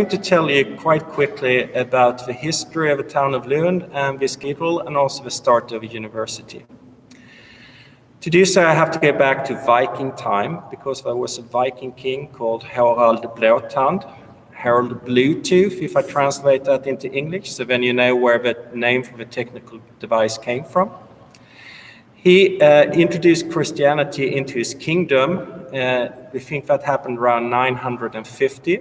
I'm going to tell you quite quickly about the history of the town of Lund and this cathedral, and also the start of a university. To do so, I have to go back to Viking time, because there was a Viking king called Harald Blåtand, Harold Bluetooth, if I translate that into English, so then you know where the name for the technical device came from. He introduced Christianity into his kingdom. We think that happened around 950,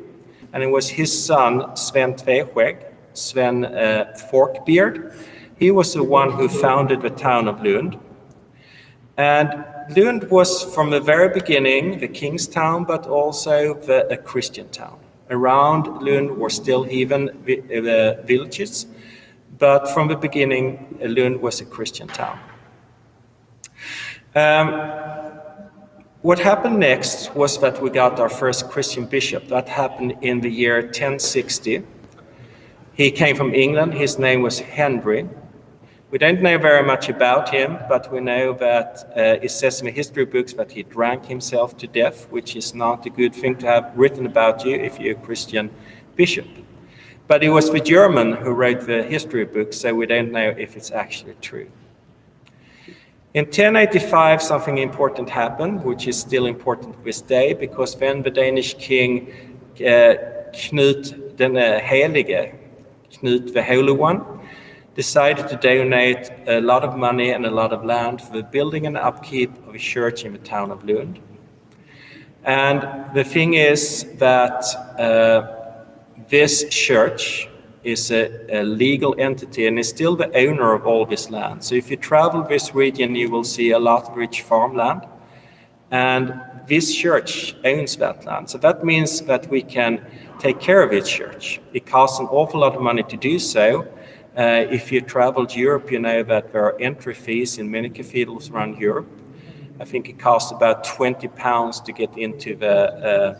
and it was his son, Sven Tvehåg, Sven Forkbeard. He was the one who founded the town of Lund. And Lund was from the very beginning the king's town, but also a Christian town. Around Lund were still heathen villages, but from the beginning, Lund was a Christian town. What happened next was that we got our first Christian bishop. That happened in the year 1060. He came from England. His name was Henry. We don't know very much about him, but we know that it says in the history books that he drank himself to death, which is not a good thing to have written about you if you're a Christian bishop. But it was the German who wrote the history books, so we don't know if it's actually true. In 1085, something important happened, which is still important to this day, because then the Danish king Knut den Helige, Knut the Holy One, decided to donate a lot of money and a lot of land for the building and upkeep of a church in the town of Lund. And the thing is that this church is a legal entity and is still the owner of all this land. So if you travel this region, you will see a lot of rich farmland, and this church owns that land. So that means that we can take care of its church. It costs an awful lot of money to do so. If you traveled Europe, you know that there are entry fees in many cathedrals around Europe. I think it costs about £20 to get into the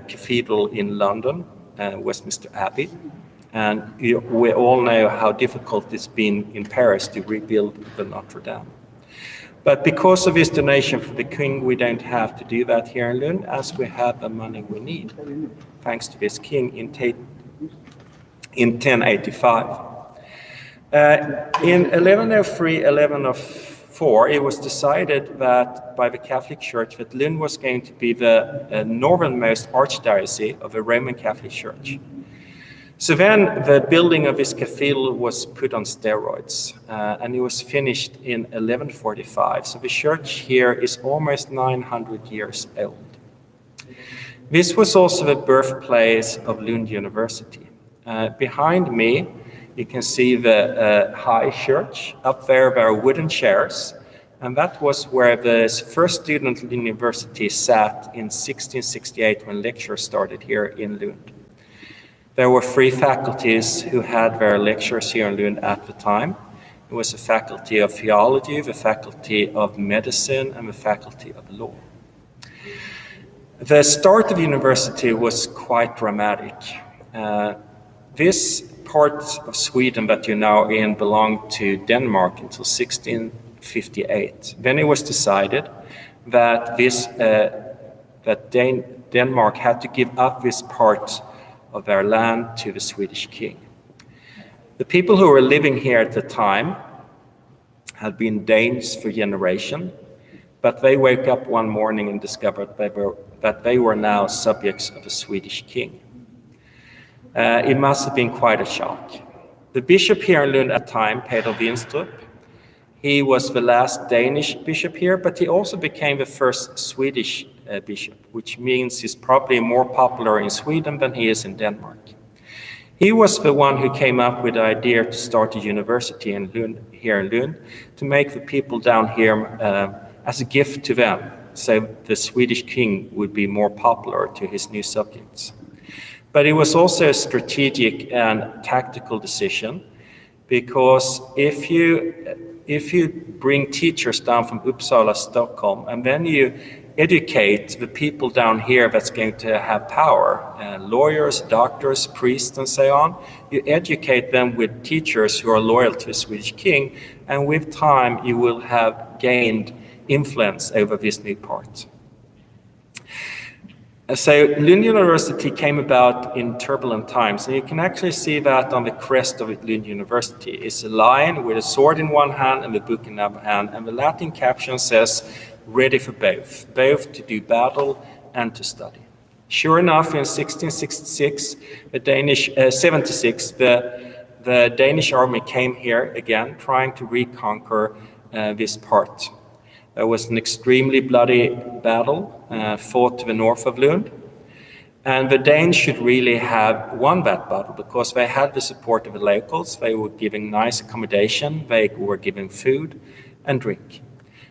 cathedral in London, Westminster Abbey. And we all know how difficult it's been in Paris to rebuild the Notre Dame. But because of this donation from the king, we don't have to do that here in Lund, as we have the money we need, thanks to this king in 1085. In 1103, 1104, it was decided that by the Catholic Church that Lund was going to be the northernmost archdiocese of the Roman Catholic Church. So then the building of this cathedral was put on steroids, and it was finished in 1145. So the church here is almost 900 years old. This was also the birthplace of Lund University. Behind me, you can see the high church. Up there are wooden chairs, and that was where the first student university sat in 1668 when lectures started here in Lund. There were 3 faculties who had their lectures here in Lund at the time. It was the faculty of theology, the faculty of medicine, and the faculty of law. The start of the university was quite dramatic. This part of Sweden that you're now in belonged to Denmark until 1658. Then it was decided that Denmark had to give up this part of their land to the Swedish king. The people who were living here at the time had been Danes for generations, but they woke up one morning and discovered that they were now subjects of a Swedish king. It must have been quite a shock. The bishop here in Lund at the time, Peder Winstrup, he was the last Danish bishop here, but he also became the first Swedish bishop, which means he's probably more popular in Sweden than he is in Denmark. He was the one who came up with the idea to start a university in Lund, here in Lund, to make the people down here as a gift to them, so the Swedish king would be more popular to his new subjects. But it was also a strategic and tactical decision, because if you bring teachers down from Uppsala, Stockholm, and then you educate the people down here that's going to have power, lawyers, doctors, priests, and so on, you educate them with teachers who are loyal to the Swedish king, and with time you will have gained influence over this new part. So Lund University came about in turbulent times, and you can actually see that on the crest of Lund University. It's a lion with a sword in one hand and a book in the other hand, and the Latin caption says, "Ready for both to do battle and to study." Sure enough, in 1666, the Danish army came here again, trying to reconquer this part. There was an extremely bloody battle fought to the north of Lund. And the Danes should really have won that battle because they had the support of the locals. They were giving nice accommodation, they were giving food and drink.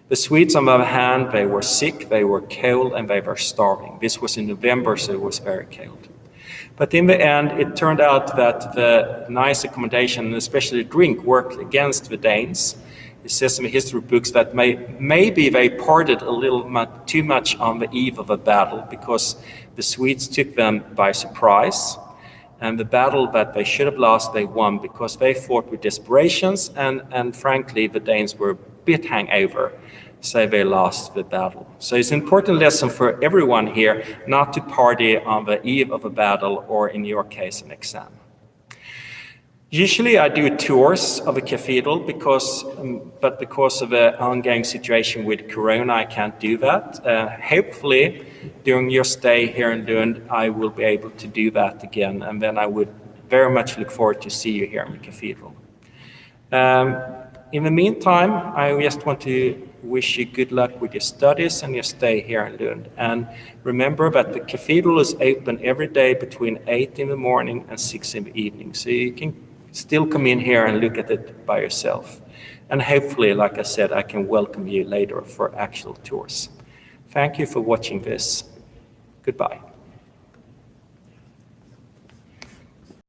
The Swedes, on the other hand, they were sick, they were cold, and they were starving. This was in November, so it was very cold. But in the end, it turned out that the nice accommodation, and especially drink, worked against the Danes. It says in the history books that maybe they parted a little too much on the eve of a battle because the Swedes took them by surprise. And the battle that they should have lost, they won because they fought with desperations, and frankly, the Danes were a bit hangover, so they lost the battle. So it's an important lesson for everyone here not to party on the eve of a battle or, in your case, an exam. Usually I do tours of the cathedral but because of the ongoing situation with Corona, I can't do that. Hopefully, during your stay here in Lund, I will be able to do that again, and then I would very much look forward to see you here in the cathedral. In the meantime, I just want to wish you good luck with your studies and your stay here in Lund. And remember that the cathedral is open every day between 8 in the morning and 6 in the evening, so you can still come in here and look at it by yourself. And hopefully, like I said, I can welcome you later for actual tours. Thank you for watching this. Goodbye.